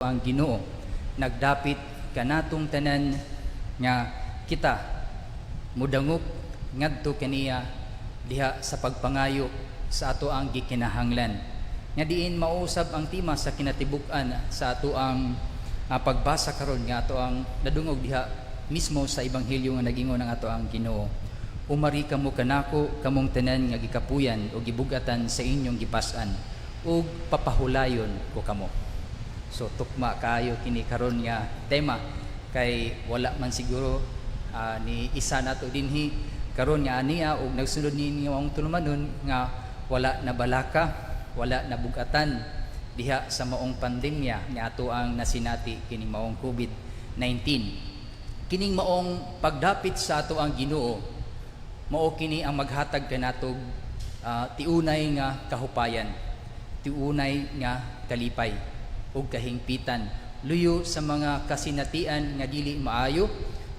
ang Ginoo. Nagdapit kanatong tanan nga kita mudangop ngadto kaniya diha sa pagpangayo sa ato ang gikinahanglan. Nga diin mausab ang tema sa kinatibuk-an sa ato ang pagbasa karon nga ato ang nadungog diha mismo sa ebanghelyo nga nagingon ang ato ang Ginoo. Umari kamo kanako kamong tanan nga gikapuyan o gibugatan sa inyong gipas-an ug papahulayon ko kamo. So tukma kaayo kini karon nga tema kay wala man siguro ni isa nato dinhi karon nga aniya ug nagsunod ni ang tulumanon nga wala na balaka, wala na bugatan diha sa maong pandemya nga ato ang nasinati kini maong COVID-19. Kining maong pagdapit sa ato ang Ginoo mao kini ang maghatag kanatog tiunay nga kahupayan, tiunay nga kalipay ug kahingpitan, luyo sa mga kasinatian nga dili maayo,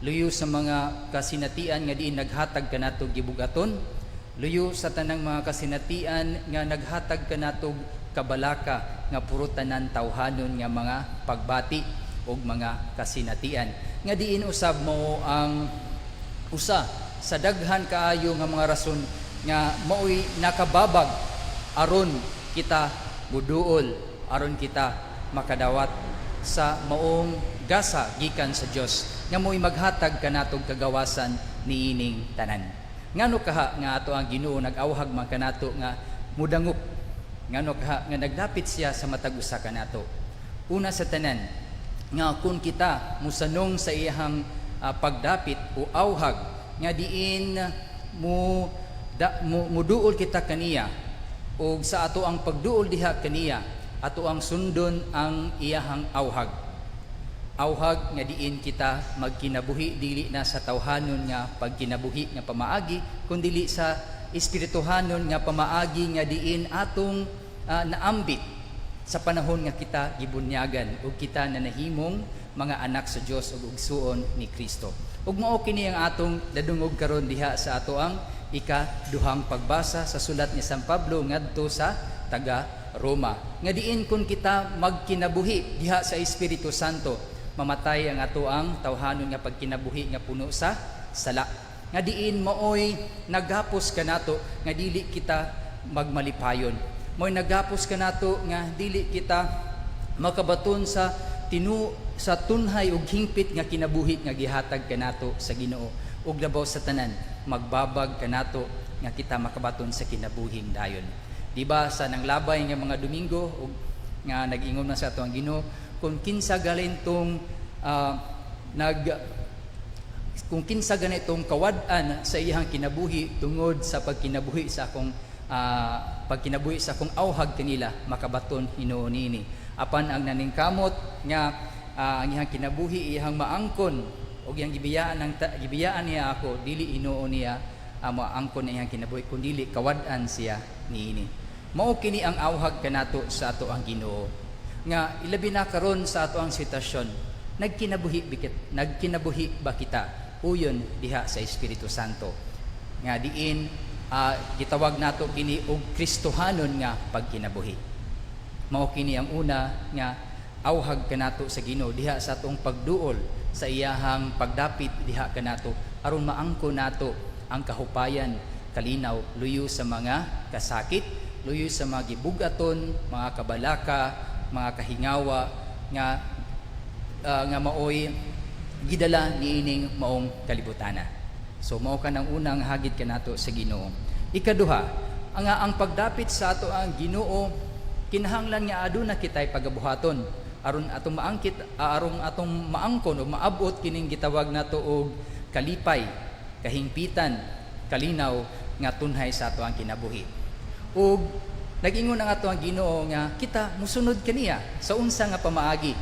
luyo sa mga kasinatian nga diin naghatag kanatog gibugaton, luyo sa tanang mga kasinatian nga naghatag kanatog kabalaka nga puro tanan tawhanon nga mga pagbati ug mga kasinatian nga diin usab mo ang usa sa daghan kaayo nga mga rason nga mao'y nakababag aron kita muduol, aron kita makadawat sa maong gasa gikan sa Dios nga mo'y maghatag kanatog kagawasan niining tanan. Ngano kaha nga ato ang Ginoo nag-awhag man kanato nga mudangop, ngano kaha nga nagdapit siya sa matag usa kanato. Una sa tanan nga kung kita musanong sa iyang pagdapit o awhag nga diin muduol kita kaniya o sa ato ang pagduol diha kaniya ato ang sundon ang iyahang awhag nga diin kita magkinabuhi dili na sa tawhanon nga pagkinabuhi nga pamaagi kundi sa espirituhanon nga pamaagi nga diin atong naambit sa panahon nga kita gibunyagan ug kita na nahimong mga anak sa Dios ug igsuon ni Kristo. Ug mao kini ang atong dadungog karon diha sa ato ang ikaduhang pagbasa sa sulat ni San Pablo ngadto sa taga Roma. Nga diin kun kita magkinabuhi diha sa Espiritu Santo, mamatay ang ato ang tawhanon nga pagkinabuhi nga puno sa sala. Nga diin maoy naghapos kanato nga dili kita magmalipayon. Mo'y naghapos kanato nga dili kita makabaton sa tunhay ug hingpit nga kinabuhi nga gihatag kanato sa Ginoo ug labaw sa tanan magbabag kanato nga kita makabaton sa kinabuhing dayon. Diba sa nanglabay nga mga Domingo ug nga nag-ingon na sa ato ang Ginoo kung kinsa galintong kung kinsa ganitong kawad-an sa iyang kinabuhi tungod sa pagkinabuhi sa akong awhag kanila makabaton hinuon ini. Apan ang naningkamot nga ang iyang kinabuhi iyang maangkon og iyang gibiyaan niya ako dili hinuon niya maangkon iyang kinabuhi kun dili kawad-an siya niini. Mao kini ang awhag kanato sa ato ang Ginoo nga ilabi na karon sa ato ang sitwasyon nagkinabuhi ba kita uyon diha sa Espiritu Santo nga diin gitawag nato kini og Kristohanon nga pagkinabuhi. Mao kini ang una nga awhag kanato sa Ginoo diha sa atong pagduol sa iyahang pagdapit diha kanato aron maangkon nato ang kahupayan kalinaw luyo sa mga kasakit, luyo sa mga gibugaton, mga kabalaka, mga kahingawa nga maoy gidala niining maong kalibutana. So mao ka nang unang hagit kanato sa Ginoo. Ikaduha, ang pagdapit sa ato ang Ginoo kinahanglan nga aduna kitay pagabuhaton aron atong maangkon o maabot kining gitawag nato og kalipay, kahingpitan, kalinaw nga tunhay sa ato ang kinabuhi. Ug nag-ingon ang ato ang Ginoo nga kita musunod kaniya sa unsa nga pamaagi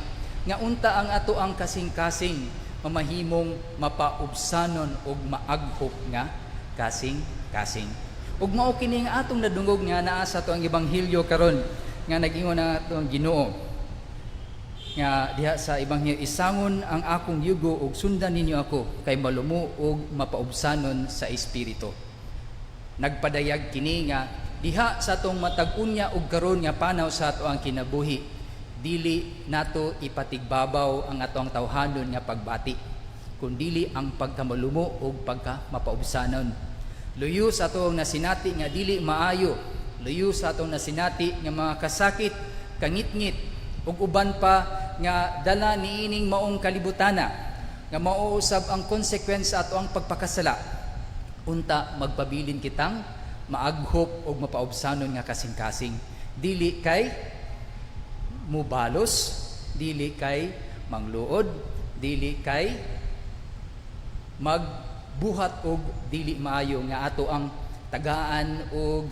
nga unta ang ato ang kasing-kasing mamahimong mapaubsanon og maaghop nga kasing-kasing. Ug mao kini nga atong nadungog nga naa sa ato ang ebanghelyo karon nga nag-ingon ang ato ang Ginoo nga diha sa ebanghelyo, isangon ang akong yugo ug sundan ninyo ako kay malumo ug mapaubsanon sa espiritu. Nagpadayag kini nga diha sa atong matag-unya ug karon nga panaw sa ato ang kinabuhi dili nato ipatigbabaw ang atong tawhanon nga pagbati, kundili ang pagkamalumo o pagkamapaubsanon. Luyo sa atong nasinati nga dili maayo, luyo sa atong nasinati nga mga kasakit, kangit-ngit, ug uban pa nga dala niining maong kalibutana nga mauusab ang konsekwensya ato ang pagpakasala. Unta magpabilin kitang maaghop og mapaubsanon nga kasing-kasing, dili kay mubalos, dili kay mangluod, dili kay magbuhat og dili maayo nga ato ang tagaan og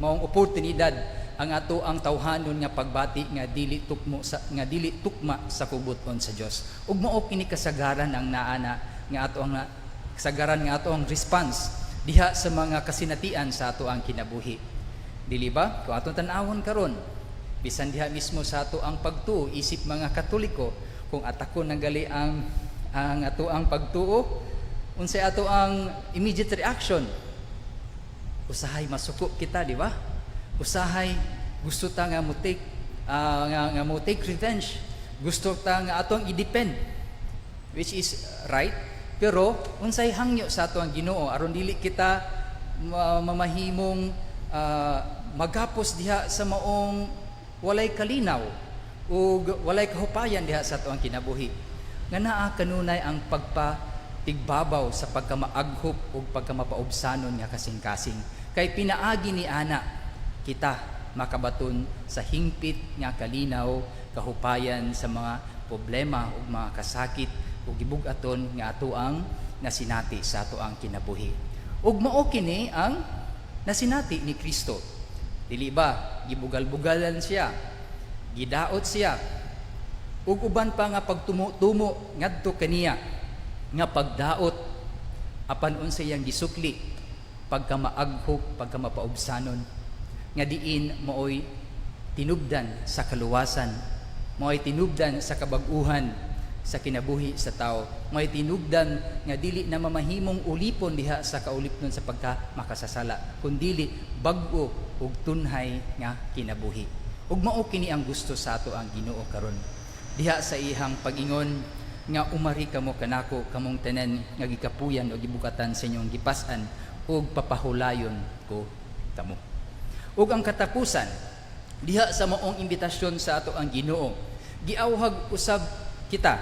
maong oportunidad ang ato ang tawhanon nga pagbati nga dili tukma sa kubuton sa Dios. Ug mao kini kasagaran ang naana nga ato ang kasagaran nga ato ang response diha sa mga kasinatian sa ato ang kinabuhi. Dili ba? Kung atong tan-awon karon, bisan diha mismo sa ato ang pagtuo isip mga Katoliko, kung atakon nanggali ang ato ang pagtuo, unsay ato ang immediate reaction? Usahay masuko kita, di ba? Usahay gusto ta nga mo take revenge. Gusto ta nga atong i-depend, which is right. Pero unsay hangyo sa ato ang Ginoo aron dili kita mamahimong magapos diha sa maong walay kalinaw ug walay kahupayan diha sa ato ang kinabuhi. Nga naa kanunay ang pagpatigbabaw sa pagkamaaghop ug pagkamapaubsanon nga kasing-kasing. Kay pinaagi ni ana kita makabaton sa hingpit nga kalinaw, kahupayan sa mga problema ug mga kasakit ug gibug-aton nga ato ang nasinati sa ato ang kinabuhi. Ug mao kini ang nasinati ni Kristo. Dili ba gibugal-bugalan siya, gidaot siya, ug uban pa nga pagtumo-tumo ngadto kaniya nga pagdaot apan unsay yang gisukli, pagkamaaghop, pagkamapaubsanon nga diin mooy tinubdan sa kaluwasan, mooy tinubdan sa kabag-uhan sa kinabuhi sa tao, mooy tinubdan nga dili na mamahimong ulipon diha sa kaulipnon sa pagkamakasasala, kundili bag-o ug tunhay nga kinabuhi. Ug mao kini ang gusto sa ato ang Ginoo karon diha sa ihang pag-ingon nga umari kamo kanako kamong tanan nga gikapuyan o gibukatan sa inyong gipas-an ug papahulayon ko kamo. Ug ang katapusan diha sa maong imbitasyon sa ato ang Ginoo, giawhag usab kita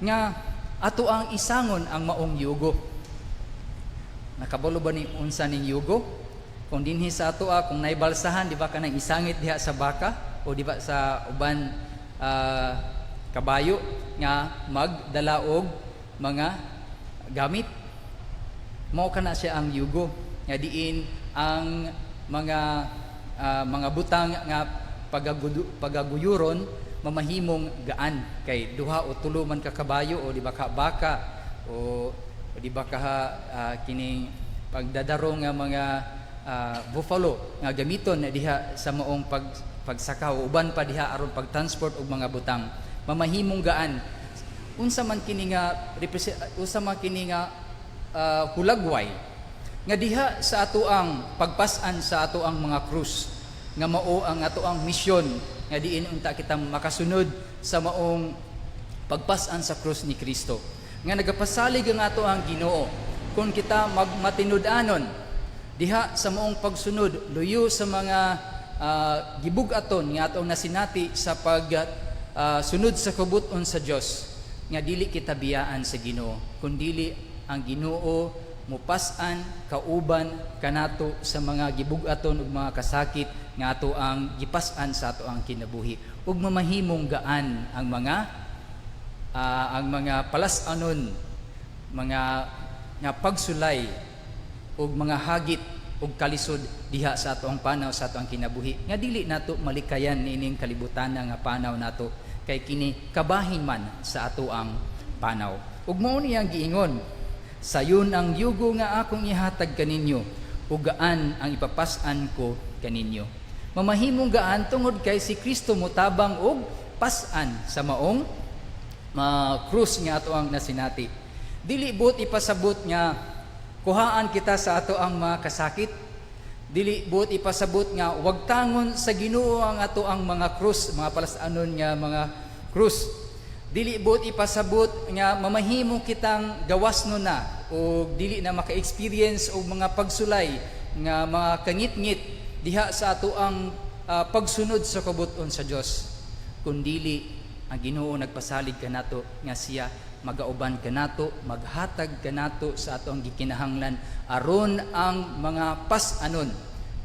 nga ato ang isangon ang maong yugo. Nakabalo ba ni unsa ning yugo? Kung dinhi sa ato kung naibalsahan, di ba kanang isangit diha sa baka o di ba sa uban kabayo nga magdala og mga gamit. Mao kana siya ang yugo nga diin ang mga butang nga pagaguyuron mamahimong gaan kay duha o tulo man ka kabayo o di ba ka baka o di ba ka kining pagdadaro nga mga buffalo nga gamiton diha sa maong pagsakaw uban pa diha aron pagtransport og mga butang mamahimong gaan. Unsa man kini nga hulagway nga diha sa ato ang pagpas-an sa ato ang mga krus nga mao ang ato ang misyon nga diin unta kita makasunod sa maong pagpas-an sa krus ni Kristo, nga nagapasalig ang ato ang Ginoo kung kita magmatinud-anon diha sa maong pagsunod luyo sa mga gibug-aton nga atong nasinati sa sunod sa kabuton sa Dios, nga dili kita biyaan sa Ginoo kundili ang Ginoo mupas-an kauban kanato sa mga gibug-aton ug mga kasakit nga ato ang gipas-an sa ato ang kinabuhi ug mamahimong gaan ang mga palas-anon, mga nga pagsulay ug mga hagit ug kalisod diha sa ato ang panaw sa ato ang kinabuhi nga dili nato malikayan niining kalibutan nga panaw nato kay kini kabahin man sa ato ang panaw. Ug mao ni ang giingon, sayon ang yugo nga akong ihatag kaninyo ug gaan ang ipapas-an ko kaninyo. Mamahimong gaan tungod kay si Kristo mutabang og pas-an sa maong krus nga ato ang nasinati. Dili buot ipasabot nga kuhaan kita sa ato ang mga kasakit Dili buot ipasabot nga wag tangon sa Ginoo ang ato ang mga krus, mga palasanon nga mga krus. Dili buot ipasabot nga mamahimo kitang gawasno na o dili na maka-experience og mga pagsulay nga mga kangit-ngit diha sa ato ang pagsunod sa kabuton sa Dios. Kundili ang Ginoo nagpasalig kanato nga siya magauban kanato, maghatag kanato sa ato ang gikinahanglan aron ang mga pas-anon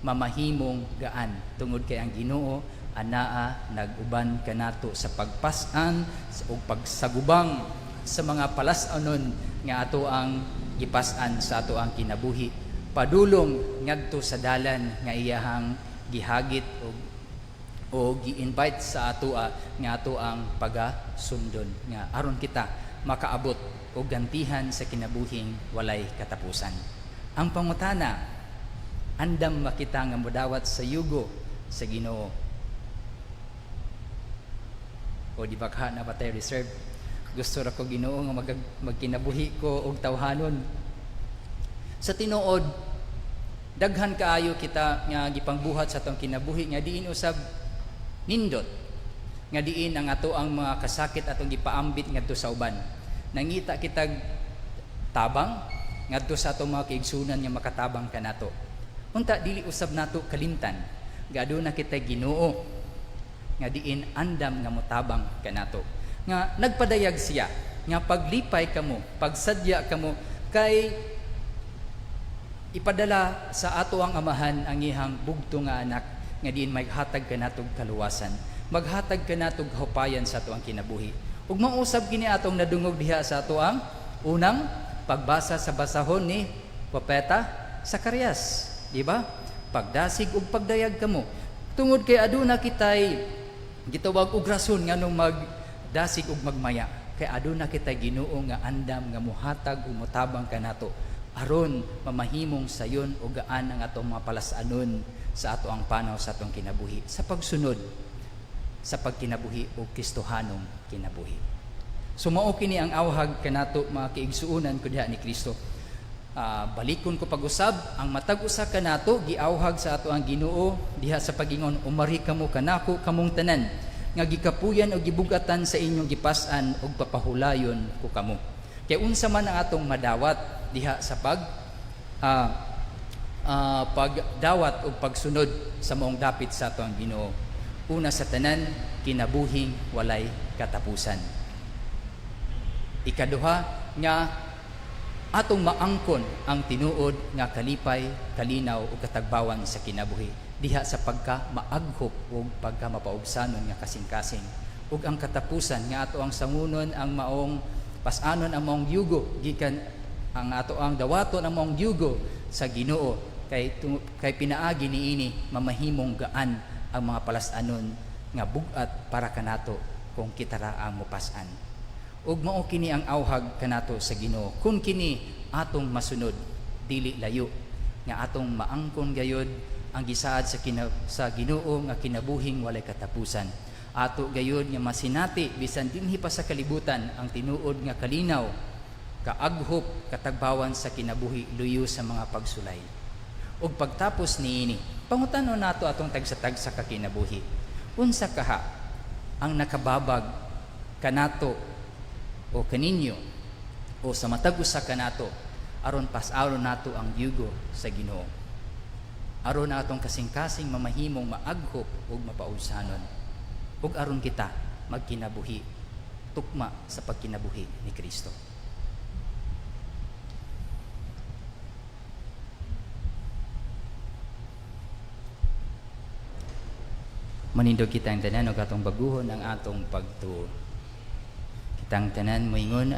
mamahimong gaan tungod kay ang Ginoo anaa naguban kanato sa pagpas-an o pagsagubang sa mga palas-anon nga ato ang gipas-an sa ato ang kinabuhi padulong ngadto sa dalan nga iyahang gihagit o gi-invite sa ato nga ato ang pagasundon nga aron kita makaabot o gantihan sa kinabuhing walay katapusan. Ang pangutana, andam makita nga modawat sa yugo sa Ginoo. O di ba ka na patay reserve? Gusto ra ko Ginoo nga magkinabuhi ko og tawhanon. Sa tinuod, daghan kaayo kita nga gipangbuhat sa atong kinabuhi nga diin usab nindot nga diin ang ato ang mga kasakit atong gipaambit ngadto sa uban. Nangita kitag tabang ngadto sa atong mga kaigsunan nga makatabang kanato. Unta dili usab nato kalimtan nga aduna kitay Ginoo nga diin andam nga motabang kanato. Nga nagpadayag siya nga paglipay kamo, pagsadya kamo kay ipadala sa ato ang amahan ang ihang bugto nga anak nga diin maghatag kanatog kaluwasan. Maghatag kanatog hupayan sa ato ang kinabuhi. Ug mausab kini atong nadungog diha sa ato ang unang pagbasa sa basahon ni Propeta Zacarias, di ba? Pagdasig ug pagdayag kamo. Tungod kay aduna kitay gitawag og rason nganong magdasig ug magmaya. Kay aduna kitay Ginoo nga andam nga mohatag ug motabang kanato aron mamahimong sayon ug gaan ang atong mga palasanon sa ato ang panaw sa atong kinabuhi sa pagsunod sa pagkinabuhi o Kristohanong kinabuhi. So mao kini ang awhag kanato mga kaigsuonan ko diha ni Kristo. Balikon ko pag-usab ang matag usa kanato giawhag sa ato ang Ginoo diha sa pagingon umari kamo kanako kamong tanan nga gikapuyan o gibugatan sa inyong gipas-an ug papahulayon ko kamo. Kay unsa man ang atong madawat diha sa pagdawat o pagsunod sa maong dapit sa ato ang Ginoo. Una sa tanan, kinabuhing walay katapusan. Ikaduha, nga atong maangkon ang tinuod nga kalipay, kalinaw o katagbawan sa kinabuhi diha sa pagka maaghop o pagka mapaubsanon nga kasing-kasing. Ug ang katapusan nga ato ang sangunon ang maong pasanon ang maong yugo gikan ang ato ang dawaton ang maong yugo sa Ginoo kay pinaagi niini mamahimong gaan ang mga palasanon nga bugat para kanato kung kita ra ang mopas-an. Ug mao kini ang awhag kanato sa Ginoo. Kung kini atong masunod dili layo nga atong maangkon gayud ang gisaad sa Ginoo nga kinabuhing walay katapusan. Ato gayud nga masinati bisan dinhi pa sa kalibutan ang tinuod nga kalinaw, kaaghop, katagbawan sa kinabuhi luyo sa mga pagsulay. Ug pagtapos niini, pangutanon nato atong tag sa kakinabuhi. Unsa kaha ang nakababag kanato o kaninyo o sa matag usa kanato aron pas-aron nato ang yugo sa Ginoo. Aron atong kasing-kasing mamahimong maaghop ug mapaubsanon. Ug aron kita magkinabuhi tukma sa pagkinabuhi ni Kristo. Manindog kita ang tanan o katong baguhon ang atong pagtuo. Kitang tanan moingon